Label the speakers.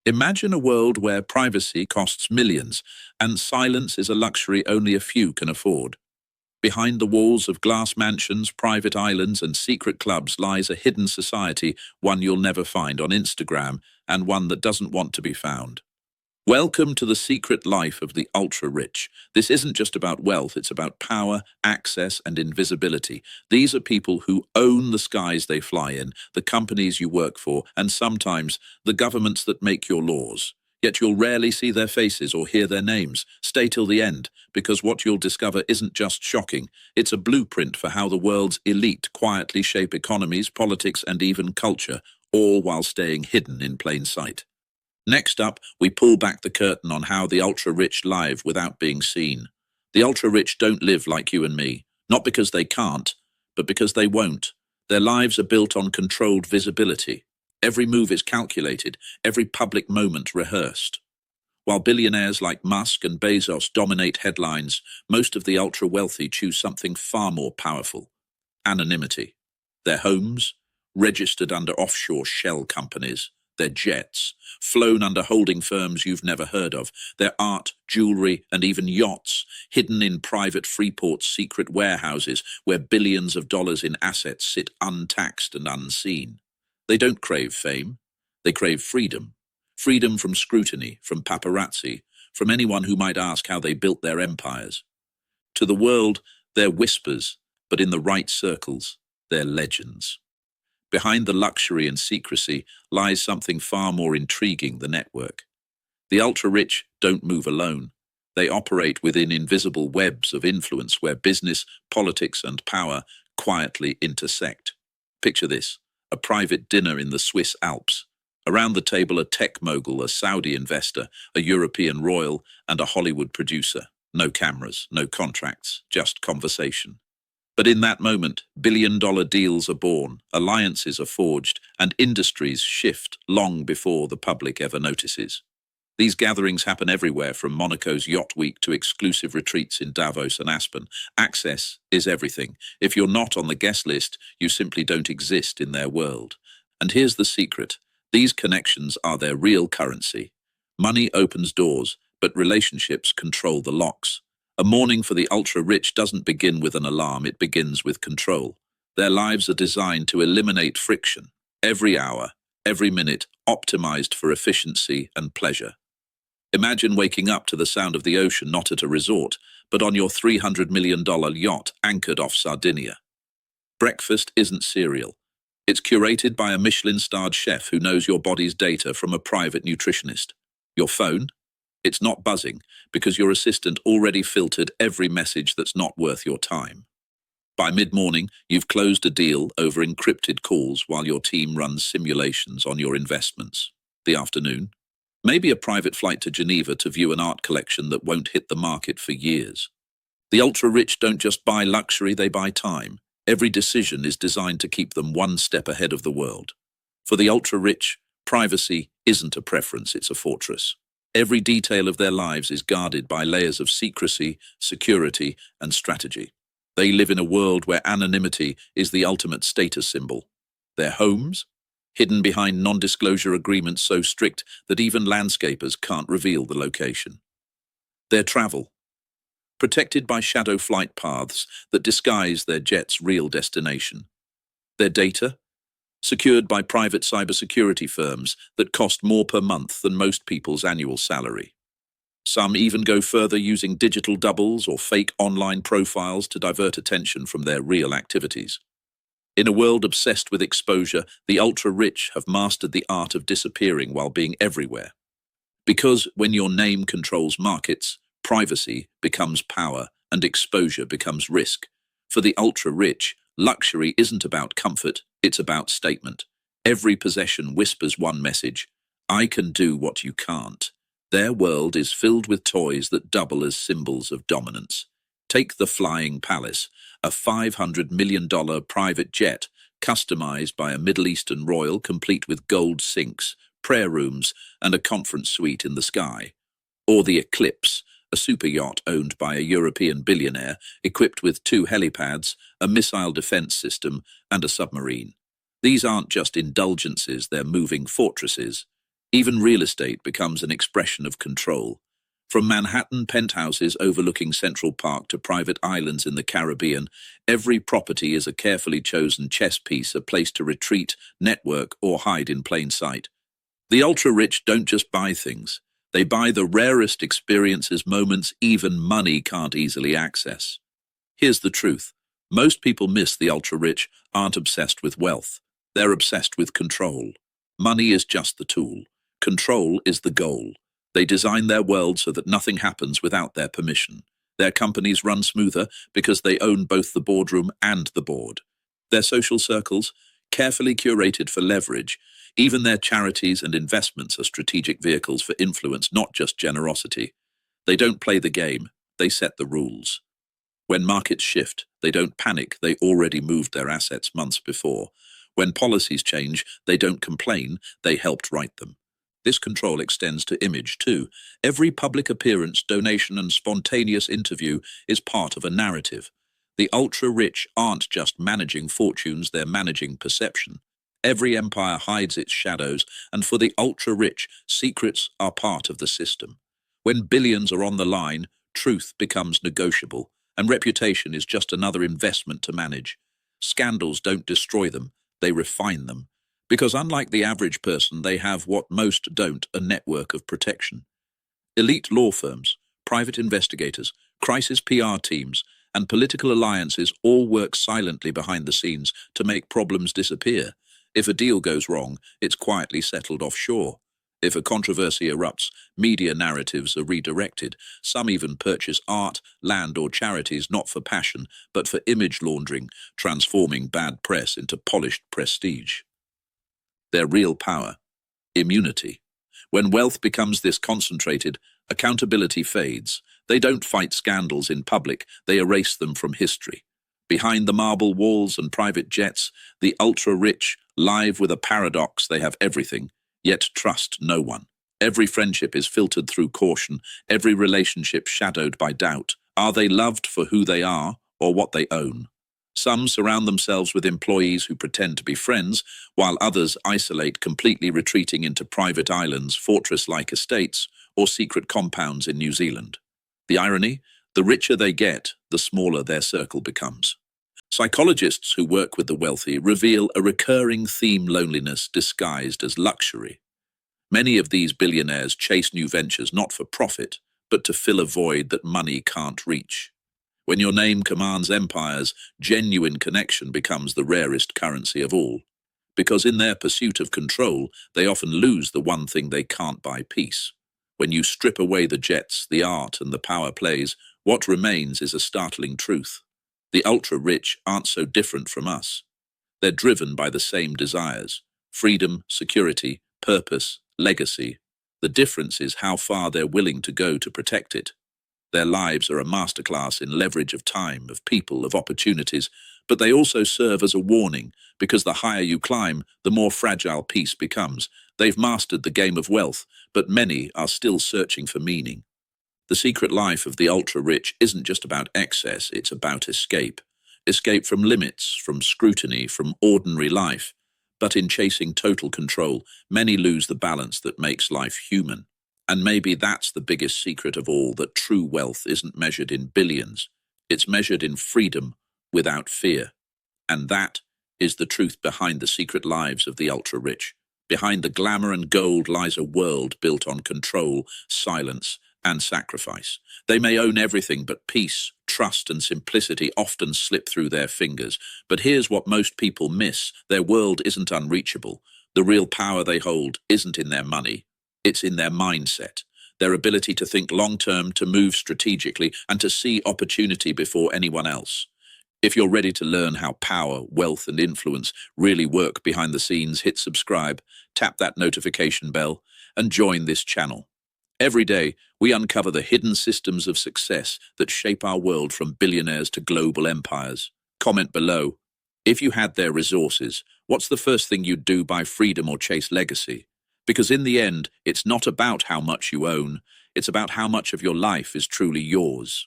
Speaker 1: Imagine a world where privacy costs millions and silence is a luxury only a few can afford. Behind the walls of glass mansions, private islands, and secret clubs lies a hidden society, one you'll never find on Instagram and one that doesn't want to be found. Welcome to the secret life of the ultra-rich. This isn't just about wealth, it's about power, access, and invisibility. These are people who own the skies they fly in, the companies you work for, and sometimes the governments that make your laws. Yet you'll rarely see their faces or hear their names. Stay till the end, because what you'll discover isn't just shocking. It's a blueprint for how the world's elite quietly shape economies, politics, and even culture, all while staying hidden in plain sight. Next up, we pull back the curtain on how the ultra-rich live without being seen. The ultra-rich don't live like you and me, not because they can't, but because they won't. Their lives are built on controlled visibility. Every move is calculated, every public moment rehearsed. While billionaires like Musk and Bezos dominate headlines, most of the ultra-wealthy choose something far more powerful: anonymity. Their homes, registered under offshore shell companies; their jets, flown under holding firms you've never heard of; their art, jewelry, and even yachts, hidden in private Freeport's secret warehouses where billions of dollars in assets sit untaxed and unseen. They don't crave fame. They crave freedom. Freedom from scrutiny, from paparazzi, from anyone who might ask how they built their empires. To the world, they're whispers, but in the right circles, they're legends. Behind the luxury and secrecy lies something far more intriguing: the network. The ultra-rich don't move alone. They operate within invisible webs of influence where business, politics, and power quietly intersect. Picture this: a private dinner in the Swiss Alps. Around the table, a tech mogul, a Saudi investor, a European royal, and a Hollywood producer. No cameras, no contracts, just conversation. But in that moment, billion-dollar deals are born, alliances are forged, and industries shift long before the public ever notices. These gatherings happen everywhere, from Monaco's Yacht Week to exclusive retreats in Davos and Aspen. Access is everything. If you're not on the guest list, you simply don't exist in their world. And here's the secret: these connections are their real currency. Money opens doors, but relationships control the locks. A morning for the ultra-rich doesn't begin with an alarm, it begins with control. Their lives are designed to eliminate friction. Every hour, every minute, optimized for efficiency and pleasure. Imagine waking up to the sound of the ocean, not at a resort, but on your $300 million yacht anchored off Sardinia. Breakfast isn't cereal. It's curated by a Michelin-starred chef who knows your body's data from a private nutritionist. Your phone? It's not buzzing, because your assistant already filtered every message that's not worth your time. By mid-morning, you've closed a deal over encrypted calls while your team runs simulations on your investments. The afternoon? Maybe a private flight to Geneva to view an art collection that won't hit the market for years. The ultra-rich don't just buy luxury, they buy time. Every decision is designed to keep them one step ahead of the world. For the ultra-rich, privacy isn't a preference, it's a fortress. Every detail of their lives is guarded by layers of secrecy, security, and strategy. They live in a world where anonymity is the ultimate status symbol. Their homes? Hidden behind non-disclosure agreements so strict that even landscapers can't reveal the location. Their travel? Protected by shadow flight paths that disguise their jet's real destination. Their data? Secured by private cybersecurity firms that cost more per month than most people's annual salary. Some even go further, using digital doubles or fake online profiles to divert attention from their real activities. In a world obsessed with exposure, the ultra-rich have mastered the art of disappearing while being everywhere. Because when your name controls markets, privacy becomes power and exposure becomes risk. For the ultra-rich, luxury isn't about comfort, it's about statement. Every possession whispers one message: I can do what you can't. Their world is filled with toys that double as symbols of dominance. Take the Flying Palace, a $500 million private jet customized by a Middle Eastern royal, complete with gold sinks, prayer rooms, and a conference suite in the sky. Or the Eclipse, a super yacht owned by a European billionaire, equipped with 2 helipads, a missile defense system, and a submarine. These aren't just indulgences, they're moving fortresses. Even real estate becomes an expression of control. From Manhattan penthouses overlooking Central Park to private islands in the Caribbean, every property is a carefully chosen chess piece, a place to retreat, network, or hide in plain sight. The ultra-rich don't just buy things. They buy the rarest experiences, moments even money can't easily access. Here's the truth. Most people miss the ultra-rich aren't obsessed with wealth. They're obsessed with control. Money is just the tool. Control is the goal. They design their world so that nothing happens without their permission. Their companies run smoother because they own both the boardroom and the board. Their social circles, carefully curated for leverage. Even their charities and investments are strategic vehicles for influence, not just generosity. They don't play the game, they set the rules. When markets shift, they don't panic, they already moved their assets months before. When policies change, they don't complain, they helped write them. This control extends to image too. Every public appearance, donation, and spontaneous interview is part of a narrative. The ultra-rich aren't just managing fortunes, they're managing perception. Every empire hides its shadows, and for the ultra-rich, secrets are part of the system. When billions are on the line, truth becomes negotiable, and reputation is just another investment to manage. Scandals don't destroy them, they refine them. Because unlike the average person, they have what most don't, a network of protection. Elite law firms, private investigators, crisis PR teams, and political alliances all work silently behind the scenes to make problems disappear. If a deal goes wrong, it's quietly settled offshore. If a controversy erupts, media narratives are redirected. Some even purchase art, land, or charities not for passion, but for image laundering, transforming bad press into polished prestige. Their real power: immunity. When wealth becomes this concentrated, accountability fades. They don't fight scandals in public, they erase them from history. Behind the marble walls and private jets, the ultra-rich live with a paradox. They have everything, yet trust no one. Every friendship is filtered through caution, every relationship shadowed by doubt. Are they loved for who they are or what they own? Some surround themselves with employees who pretend to be friends, while others isolate, completely retreating into private islands, fortress-like estates, or secret compounds in New Zealand. The irony? The richer they get, the smaller their circle becomes. Psychologists who work with the wealthy reveal a recurring theme: loneliness disguised as luxury. Many of these billionaires chase new ventures not for profit, but to fill a void that money can't reach. When your name commands empires, genuine connection becomes the rarest currency of all. Because in their pursuit of control, they often lose the one thing they can't buy: peace. When you strip away the jets, the art, and the power plays, what remains is a startling truth. The ultra-rich aren't so different from us. They're driven by the same desires: freedom, security, purpose, legacy. The difference is how far they're willing to go to protect it. Their lives are a masterclass in leverage of time, of people, of opportunities, but they also serve as a warning, because the higher you climb, the more fragile peace becomes. They've mastered the game of wealth, but many are still searching for meaning. The secret life of the ultra-rich isn't just about excess, it's about escape. Escape from limits, from scrutiny, from ordinary life. But in chasing total control, many lose the balance that makes life human. And maybe that's the biggest secret of all, that true wealth isn't measured in billions. It's measured in freedom without fear. And that is the truth behind the secret lives of the ultra-rich. Behind the glamour and gold lies a world built on control, silence, and sacrifice. They may own everything, but peace, trust, and simplicity often slip through their fingers. But here's what most people miss: their world isn't unreachable. The real power they hold isn't in their money. It's in their mindset, their ability to think long-term, to move strategically, and to see opportunity before anyone else. If you're ready to learn how power, wealth, and influence really work behind the scenes, hit subscribe, tap that notification bell, and join this channel. Every day, we uncover the hidden systems of success that shape our world, from billionaires to global empires. Comment below: if you had their resources, what's the first thing you'd do? Buy freedom or chase legacy? Because in the end, it's not about how much you own, it's about how much of your life is truly yours.